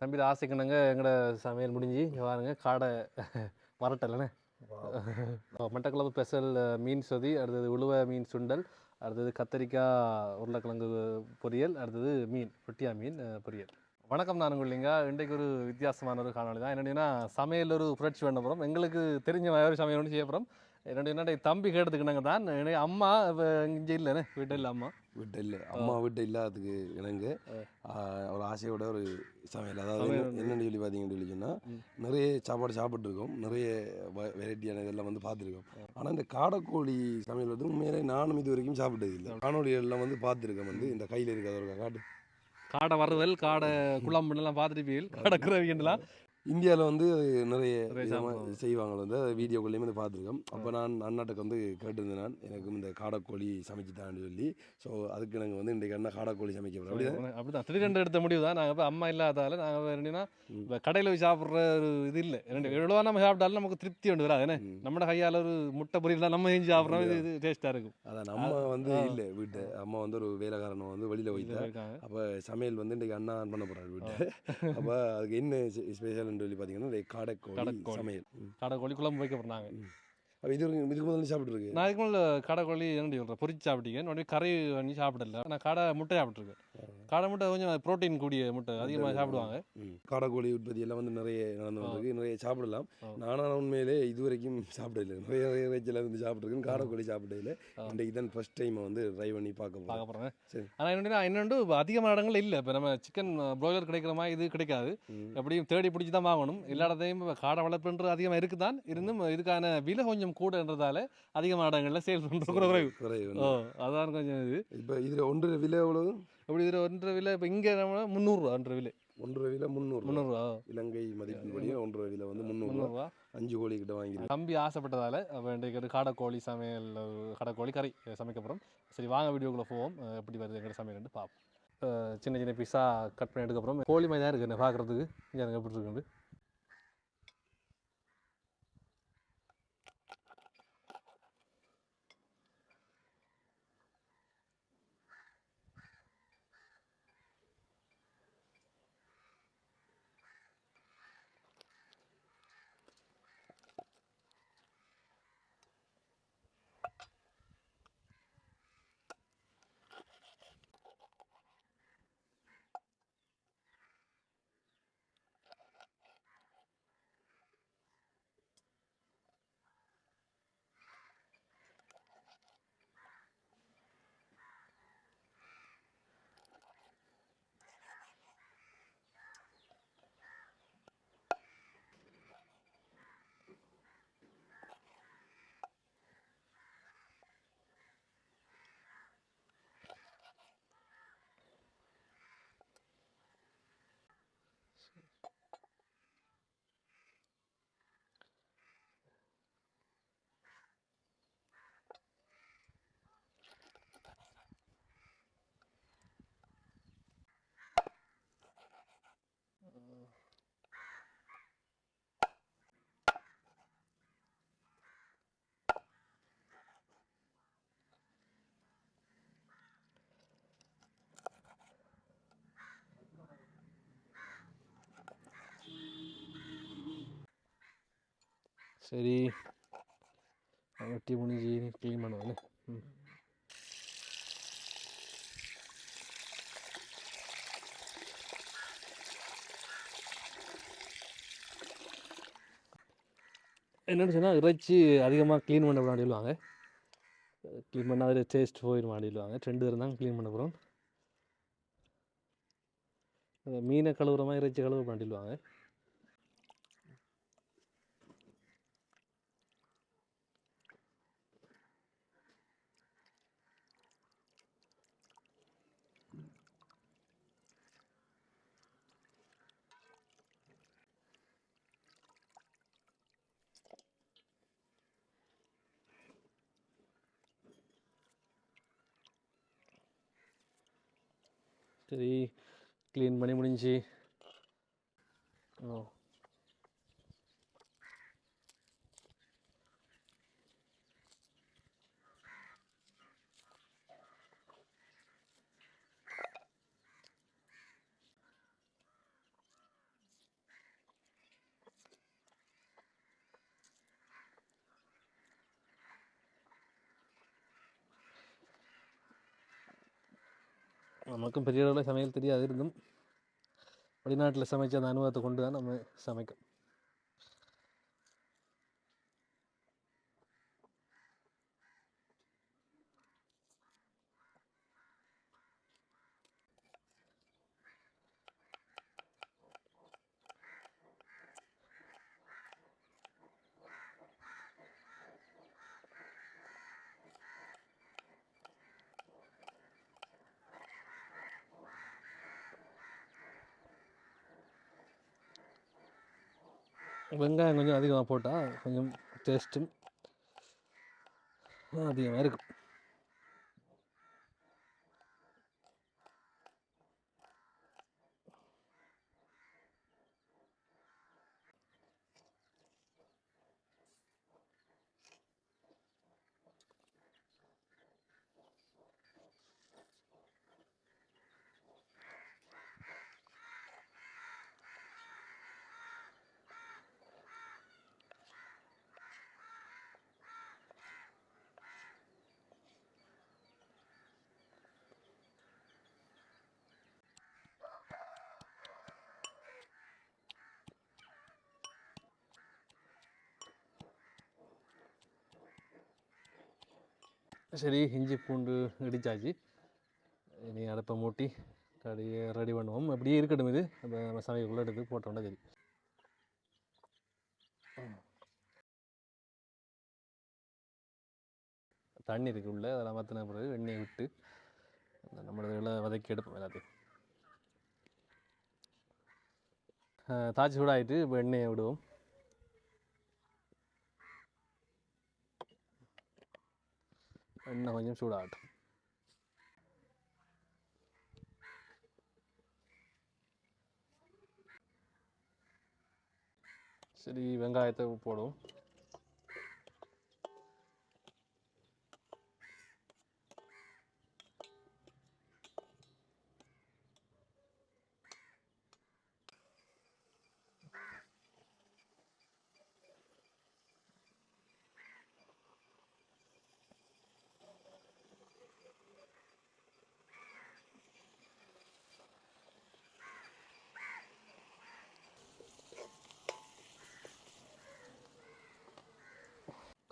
தம்பி ஆசைக்குனாங்க எங்களோட சமையல் முடிஞ்சு இங்கே பாருங்க காடை வரட்டல்லண்ணே. மட்டக்களப்பு ஸ்பெஷல் மீன் சொதி, அடுத்தது உளுவை மீன் சுண்டல், அடுத்தது கத்தரிக்காய் உருளைக்கிழங்கு பொரியல், அடுத்தது மீன் பொட்டியா மீன் பொரியல். வணக்கம், நான் உங்கள்லிங்க. இன்றைக்கு ஒரு வித்தியாசமான ஒரு காணொலி தான். என்னென்னா சமையல் ஒரு புரட்சி பண்ண போகிறோம். எங்களுக்கு தெரிஞ்ச மாதிரி சமையல் ஒன்று செய்ய போகிறோம். என்னுடைய தம்பி கேட்டதுக்குனாங்க தான். என்னுடைய அம்மா இங்கே இல்லைண்ணே, வீட்டில் இல்லை. வீட்டை இல்லை, அம்மா வீட்டை இல்லாததுக்கு எனக்கு ஒரு ஆசையோட ஒரு சமையல். அதாவது என்னென்னு சொல்லி பார்த்தீங்கன்னு சொல்லி சொன்னால், நிறைய சாப்பாடு சாப்பிட்ருக்கோம், நிறைய வெரைட்டியான இதெல்லாம் வந்து பார்த்துருக்கோம். ஆனால் இந்த காடைக்கோழி சமையல் வந்து உண்மையிலே நானும் இது வரைக்கும் சாப்பிட்டது இல்லை. காணொலியெல்லாம் வந்து பார்த்துருக்கேன். வந்து இந்த கையில் இருக்கிற ஒரு காடை வறுவல், காடை குழம்புலாம் பார்த்துட்டு காடை கிரவிலாம் இந்தியாவில் வந்து நிறைய செய்வாங்க. வந்து வீடியோக்குள்ளேயும் வந்து பார்த்துருக்கோம். அப்போ நான் அண்ணாட்டுக்கு வந்து கேட்டிருந்தேன், நான் எனக்கும் இந்த காடைக்கோழி சமைச்சுத்தான்னு சொல்லி. ஸோ அதுக்கு நாங்கள் வந்து இன்றைக்கு என்ன காடைக்கோழி சமைக்க போகிறோம். அப்படிதான் திடீரென்று எடுத்த முடிவு தான். நாங்கள் இப்போ அம்மா இல்லாதால நாங்கள் என்னன்னா இப்போ கடையில் போய் சாப்பிட்ற ஒரு இது இல்லை. எவ்வளோ நம்ம சாப்பிட்டாலும் நமக்கு திருப்தி ஒன்று வராது. நம்ம கையால் ஒரு முட்டை பொரியல் தான் நம்ம செஞ்சு சாப்பிட்றோம், இது டேஸ்ட்டாக இருக்கும். அதான் நம்ம வந்து இல்லை வீட்டை அம்மா வந்து ஒரு வேலைக்காரனை வந்து வெளியில் போயிட்டாங்க. அப்போ சமையல் வந்து இன்றைக்கு அண்ணா பண்ண போகிறாரு வீட்டை. அப்போ அதுக்கு என்ன ஸ்பெஷல் சொல்லி பார்த்தீங்கன்னா காடைக்கோழி சமையல், காடைக்கோழி குழம்பு வைக்க போகிறாங்க. இதுக்கு முதல்ல சாப்பிட்ருக்கு. நான் இதுக்கு முதல்ல காடைக்கோழி என்ன சொல்கிறேன், பொரிச்சு சாப்பிட்டீங்க, கறி பண்ணி சாப்பிடல. நான் காடை முட்டை சாப்பிட்ருக்கேன். காடை முட்டை கொஞ்சம் ப்ரோட்டீன் கூடிய முட்டை அதிகமாக சாப்பிடுவாங்க. காடைக்கோழி உற்பத்தி எல்லாம் வந்து நிறைய நடந்து வந்திருக்கு, நிறைய சாப்பிடலாம். நானும் உண்மையிலே இது வரைக்கும் சாப்பிடல, நிறைய இறைச்சியில் வந்து சாப்பிட்ருக்கேன். காடைக்கோழி சாப்பிடல. இன்றைக்கு தான் ஃபர்ஸ்ட் டைம் வந்து ட்ரை பண்ணி பார்க்க போகிறேன். சரி, ஆனால் என்னென்னு அதிகமான இடங்கள் இல்லை. இப்போ நம்ம சிக்கன் ப்ராய்லர் கிடைக்கிற மாதிரி இது கிடைக்காது. எப்படியும் தேடி பிடிச்சி தான் வாங்கணும். எல்லா இடத்தையும் காடை வளர்ப்புன்றது அதிகமாக இருக்குதான். இருந்தும் இதுக்கான விலை கொஞ்சம் கூடன்றதால அதிகமான இடங்களில் சேல் பண்ணுறது குறைவு. அதான் கொஞ்சம் இது. இப்போ இதில் ஒன்றரை விலை எவ்வளவு? அப்படி இதில் ஒன்றரை விலை இப்போ இங்கே நம்ம 300 ஒன்றரை விலை. ஒன்றரை விலை 300 இலங்கை மதிப்பின்படியே ஒன்றரை விலை வந்து 300. 5 கோழி கிட்ட வாங்கி தம்பி ஆசைப்பட்டதால் இன்றைக்கு காடைக்கோழி சமையல், காடைக்கோழி கறி சமைக்க போகிறோம். சரி, வாங்க வீடியோக்குள்ளே போவோம். எப்படி வருது எங்கள் சமையல் பார்ப்போம். சின்ன சின்ன பீஸாக கட் பண்ணி எடுக்கப்புறம் கோழி மாதிரி தான் இருக்குது பார்க்குறதுக்கு. இங்கே எனக்கு எப்படி இருக்குது. சரி, வெட்டி முடிஞ்சு க்ளீன் பண்ணுவாங்க. என்னென்னு சொன்னால் இறைச்சி அதிகமாக க்ளீன் பண்ண விளையாடிடுவாங்க. க்ளீன் பண்ணால் அதில் டேஸ்ட் போயிடும் மாடிடுவாங்க. 2 இருந்தாங்க க்ளீன் பண்ண போகிறோம். மீனை கழுவுற மாதிரி இறைச்சி கழுவ மாட்டிடுவாங்க. சரி, க்ளீன் பண்ணி முடிஞ்சு. நமக்கும் பெரிய அளவில் சமையல் தெரியாது, இருந்தும் வெளிநாட்டில் சமைச்ச அந்த அனுபவத்தை கொண்டு தான் நம்ம சமைக்கும். வெங்காயம் கொஞ்சம் அதிகமாக போட்டால் கொஞ்சம் டேஸ்ட்டும் அதிகமாக இருக்கும். சரி, இஞ்சி பூண்டு இடிச்சாச்சு. இனி அடுப்பை மூட்டி கடையை ரெடி பண்ணுவோம். அப்படியே இருக்கட்டும், இது நம்ம சமையலுக்குள்ளே எடுத்து போட்டோம்னா சரி. தண்ணி இருக்கு உள்ள, அதெல்லாம் மாற்றின பிறகு எண்ணெயை விட்டு நம்மளதில் வதக்கி எடுப்போம் எல்லாத்தையும். தாச்சி சூடாகிட்டு இப்போ எண்ணெயை விடுவோம். எண்ணெய் கொஞ்சம் சூடாகட்டும். சரி, வெங்காயத்தை போடுவோம்.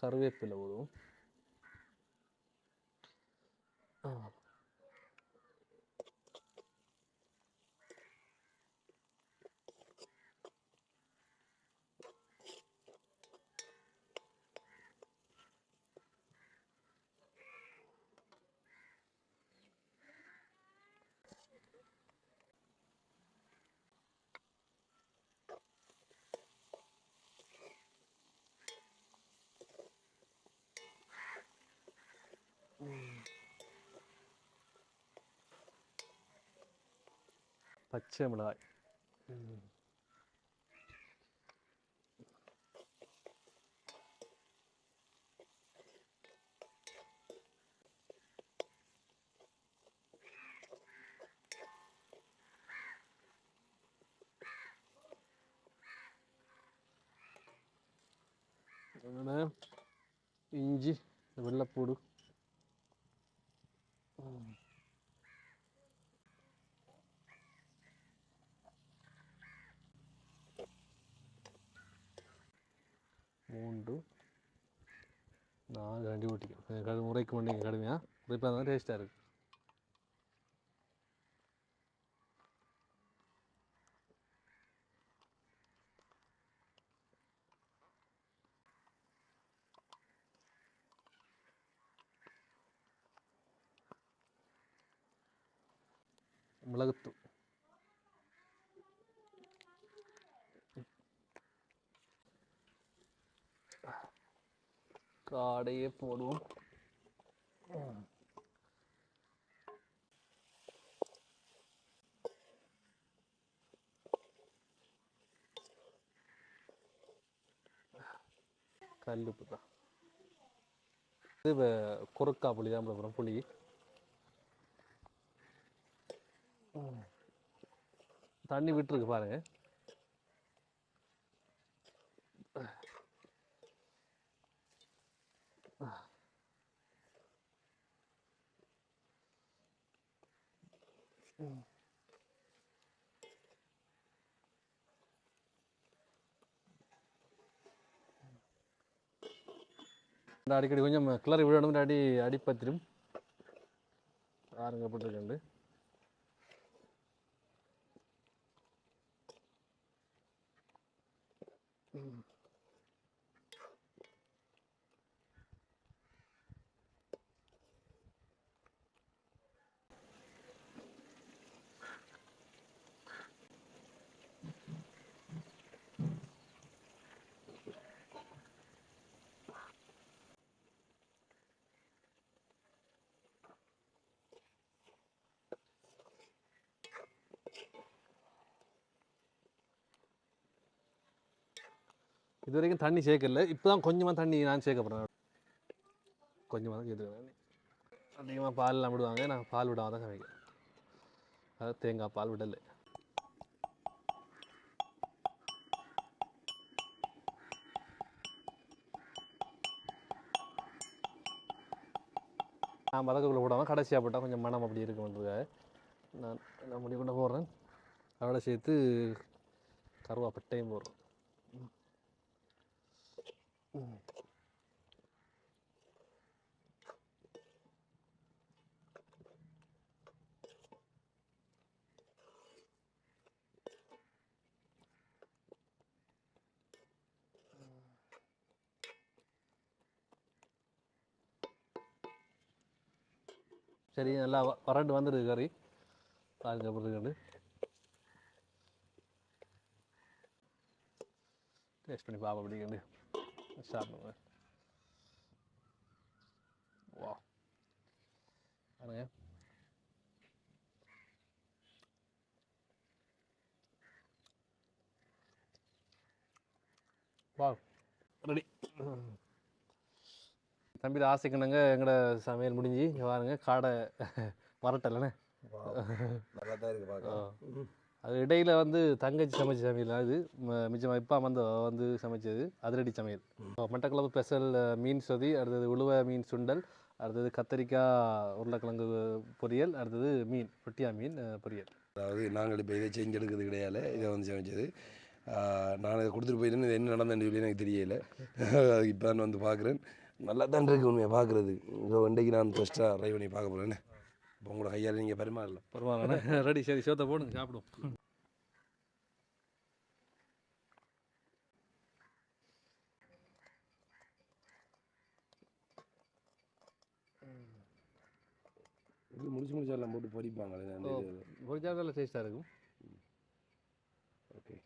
கருவேப்பிலை போடுவோம். பச்சை மிளகாய். இஞ்சி, வெள்ளைப்பூடு, மூண்டு 4 அடி ஊட்டிக்கும். முறைக்கு மண்டிங்க கடுமையாக உரைப்பாக தான் டேஸ்ட்டாக இருக்குது. மிளகுத்தூள், காடையே போடுவோம். கல்லுப்பு தான் இது. குறுக்கா புளி தான் போடுறோம். புளி தண்ணி விட்டுருக்கு பாருங்க. இந்த அடிக்கடி கொஞ்சம் கிளறி விடணும், அடி அடிப்பத்திரும் ஆரங்கப்பட்டிருக்கேன். இது வரைக்கும் தண்ணி சேர்க்கல, இப்போ தான் கொஞ்சமாக தண்ணி நான் சேர்க்க போகிறேன். கொஞ்சமாக தான் சேர்த்துக்கிறேன். அதிகமாக பால்லாம் விடுவாங்க, நான் பால் விடாம தான் சமைக்கிறேன். அதாவது தேங்காய் பால் விடலை. நான் மதக்குள்ளே விடாமல் கடைசியாக போட்டால் கொஞ்சம் மனம் அப்படி இருக்குன்றதுக்காக நான் முடி கொண்டு போடுறேன். அதோட சேர்த்து கருவாப்பட்டையும் போடுறேன். சரி, நல்லா வறண்டு வந்துடுது கறி. பாருங்க பொருள் டேஸ்ட் பண்ணி பார்ப்போம். அப்படிங்கிறது சாப்பிடுங்க. வா பாருங்க. வா ரெடி. தம்பி ஆசைக்குனாங்க எங்களோட சமையல் முடிஞ்சு இங்கே பாருங்க. காடை வரட்டல்லண்ணே, நல்லா தான் இருக்குது பார்க்க. அது இடையில் வந்து தங்கச்சி சமைச்ச சமையல். அது மிச்சமாக இப்போ வந்து சமைச்சது அதிரடி சமையல். மட்டக்களப்பு ஸ்பெஷல் மீன் சொதி, அடுத்தது உளுவை மீன் சுண்டல், அடுத்தது கத்தரிக்காய் உருளைக்கிழங்கு பொரியல், அடுத்தது மீன் பொட்டியா மீன் பொரியல். அதாவது நாங்கள் இப்போ இதை செஞ்சு எடுக்கிறது கிடையாது, இதை வந்து சமைச்சது. நான் இதை கொடுத்துட்டு போயிட்டேன்னு இது என்ன நடந்தேன்னு சொல்லி எனக்கு தெரியலை. அதுக்கு இப்போ தான் வந்து பார்க்குறேன். நல்லா தான் இருக்குது உண்மையாக பார்க்குறது. இன்றைக்கு நான் ஃபஸ்ட்டாக ட்ரை பண்ணி பார்க்க போகிறேன்னு. இப்போ உங்களோட கையால் நீங்கள் பரவாயில்லண்ணே. ரெடி. சரி, சோத்தை போடுங்க, சாப்பிடுவோம். இது முடிச்செல்லாம் போட்டு பொரிப்பாங்களே, பொரிச்சா நல்ல டேஸ்ட்டாக இருக்கும். ஓகே.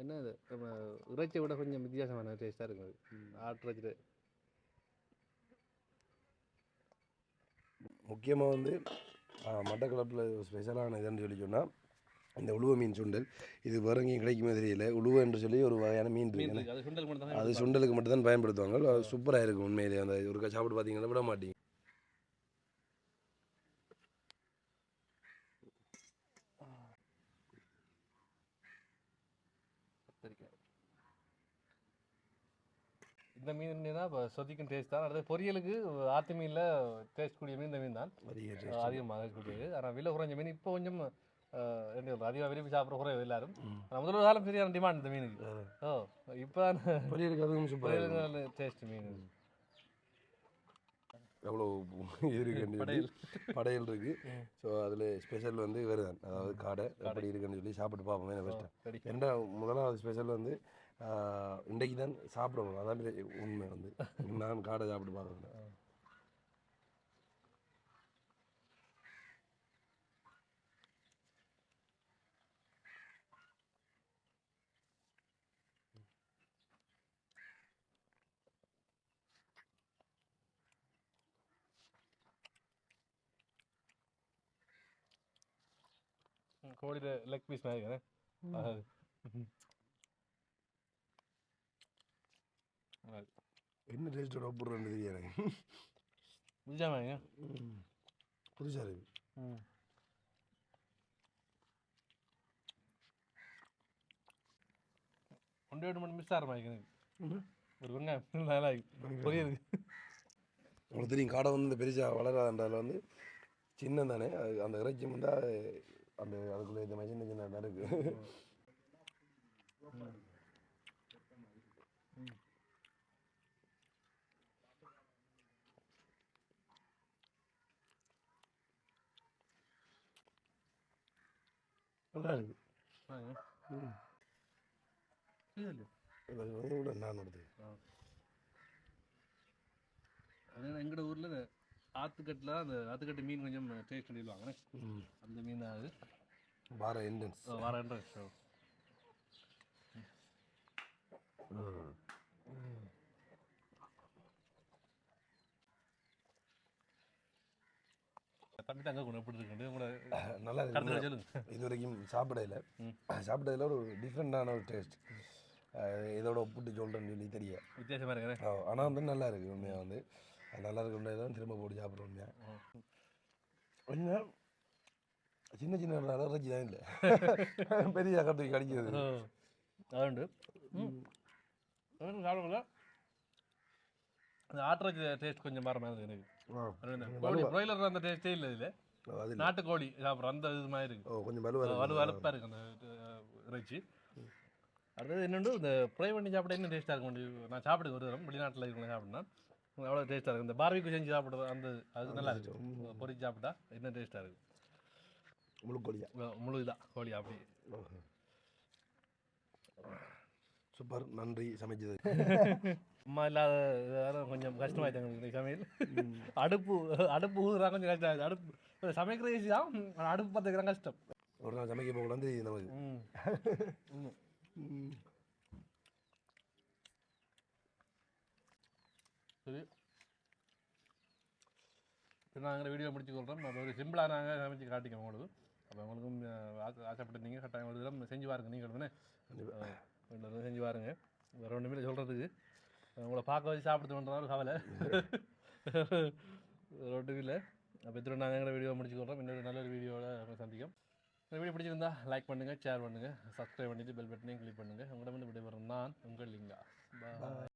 என்ன இது நம்ம இறைச்சியை விட கொஞ்சம் வித்தியாசமான டேஸ்ட்டாக இருக்கும். அது ஆட்டு இறைச்சி. முக்கியமாக வந்து மட்டக்களப்பில் ஸ்பெஷலான இதுன்னு சொல்லி சொன்னால் இந்த உளுவை மீன் சுண்டல். இது வேற எங்கேயும் கிடைக்குமே தெரியல. உளுவை என்று சொல்லி ஒரு வகையான மீன் இருக்குது, அது சுண்டலுக்கு மட்டும் தான் பயன்படுத்துவாங்க. அது சூப்பராக இருக்கும் உண்மையிலே. அந்த ஒரு சாப்பிட்டு பார்த்தீங்கன்னா விட மாட்டீங்க. இந்த மீன் தான் இப்போ சொதிக்கும் டேஸ்ட் தான். அடுத்து பொரியலுக்கு ஆற்று மீனில் டேஸ்ட் கூடிய மீன் இந்த மீன் தான் அதிகமாக கூடியது. ஆனால் விலை குறைஞ்ச மீன் இப்போ கொஞ்சம் அதிகமாக விரும்பி சாப்பிட்ற குறைவு எல்லாரும். முதல் ஒரு காலம் சரியான டிமாண்ட் இந்த மீனுக்கு. இப்போ பொரியலுக்கு அதுவும் சூப்பராக டேஸ்ட் மீன். எவ்வளோ இருக்குன்னு சொல்லி படையல் இருக்குது. ஸோ அதில் ஸ்பெஷல் வந்து வருதான், அதாவது காடை எப்படி இருக்குன்னு சொல்லி சாப்பிட்டு பார்ப்போம். என்ன ஃபஸ்ட்டு என்ன முதலாவது ஸ்பெஷல் வந்து இன்றைக்கு தான் சாப்பிடுவோம். அதான் உண்மை வந்து நான் காடை சாப்பிட்டு பார்க்குறேன். கோழியில் லெக் பீஸ் மாதிரி இருக்கேன். என்ன டேஸ்ட்டோட ஒப்புடுறேன்னு தெரியும் எனக்கு. புதுசாக புதுசாக இருக்குது. ஒன்று ரெண்டு மணி மிஸ் ஆகிற மாதிரி எனக்கு. ஒரு வெங்காயம் நல்லா பொரியலுக்கு உங்களுக்கு தெரியும் காடை வந்து இந்த பெருசாக வளராதுன்றதில் வந்து சின்ன தானே அந்த இறைச்சி வந்தால் அந்த அதுக்குள்ளே இந்த மாதிரி சின்ன சின்ன தான் இருக்குது. நல்லா இருக்கு. நான் எடுத்து எங்களோட ஊரில் ஆற்றுக்கட்டில் அந்த ஆற்றுக்கட்டு மீன் கொஞ்சம் டேஸ்ட் பண்ணிடுவாங்க. அந்த மீன் தான் அது வார என்ட்ரன்ஸ் வார என்ட்ரன்ஸ். தம்பி அங்கே கொண்டு எப்படி இருக்கு உங்களை நல்லா இருக்கு. சொல்லுங்க. இது வரைக்கும் சாப்பிட்டதில் ஒரு டிஃப்ரெண்டான ஒரு டேஸ்ட். இதோட ஒப்பிட்டு சொல்கிறேன்னு சொல்லி தெரிய வித்தியாசமாக இருக்கு. ஆனால் வந்து நல்லா இருக்குது உண்மையாக வந்து அது நல்லா இருக்குன்றது தான் திரும்ப போட்டு சாப்பிட்றோம் உண்மையாக. கொஞ்சம் சின்ன சின்ன இறைச்சி தான் இல்லை பெரிய கட்டி கடிக்கிறது அதுண்டு சாப்பிடுங்களா. அந்த ஆட்டுறச்சி டேஸ்ட் கொஞ்சம் மாற மாதிரி எனக்கு. கோழி ப்ராய்லர் அந்த டேஸ்ட்டே இல்லை இதில். நாட்டுக்கோழி சாப்பிட்ற அந்த இது மாதிரி இருக்கு. கொஞ்சம் வலுவலுப்பாக இருக்கு அந்த இறைச்சி. அடுத்தது என்னென்னு இந்த ஃப்ரை பண்ணி சாப்பிட இன்னும் டேஸ்ட்டாக இருக்கும். நான் சாப்பிடுங்க ஒரு தரம் வெளிநாட்டில் இருக்கணும் சாப்பிட்னா அவ்வளோ டேஸ்ட்டாக இருக்கும். இந்த பார்பிக்யூ செஞ்சு சாப்பிட்றது அந்த அது நல்லா இருக்கும். பொரிச்சு சாப்பிட்டா இன்னும் டேஸ்ட்டாக இருக்கும். முழு கோழியா முழு இதாக கோழி அப்படி. சூப்பர், நன்றி சமைச்சது. அம்மா இல்லாத கொஞ்சம் கஷ்டமாயிட்டாங்க இந்த சமையல். அடுப்பு ஊதுறா கொஞ்சம் கஷ்டம். அடுப்பு சமைக்கிற ஈஸி தான், அடுப்பு பார்த்துக்கிறேன் கஷ்டம். ஒரு நாள் சமைக்க போகலாந்து நமக்கு. சரி, நாங்கள் வீடியோ முடிச்சுக்கொள்கிறோம். அப்போ ஒரு சிம்பிளாக நாங்கள் சமைச்சு காட்டிக்கோம் உங்களுக்கு. அப்போ உங்களுக்கும் ஆசைப்பட்டுருந்தீங்க கட்டாயம் ஒரு தரம் செஞ்சு பாருங்க. நீங்கள் உடனே செஞ்சு பாருங்க. வேறு ஒன்றுமே சொல்கிறதுக்கு உங்களை பார்க்க வச்சு சாப்பிடுறதுன்ற ஒரு கவலை ஒன்றும் இல்லை. அப்போ எத்தனை நாங்கள் எங்களை வீடியோ முடிச்சுக்கொள்கிறோம். இன்னொரு நல்ல ஒரு வீடியோவில் சந்திக்கும். இந்த வீடியோ பிடிச்சிருந்தா லைக் பண்ணுங்கள், ஷேர் பண்ணுங்கள், சப்ஸ்கிரைப் பண்ணிவிட்டு பெல் பட்டனையும் கிளிக் பண்ணுங்கள். உங்களிடம் விடைபெறும் நான் உங்கள் லிங்கா. பாய்.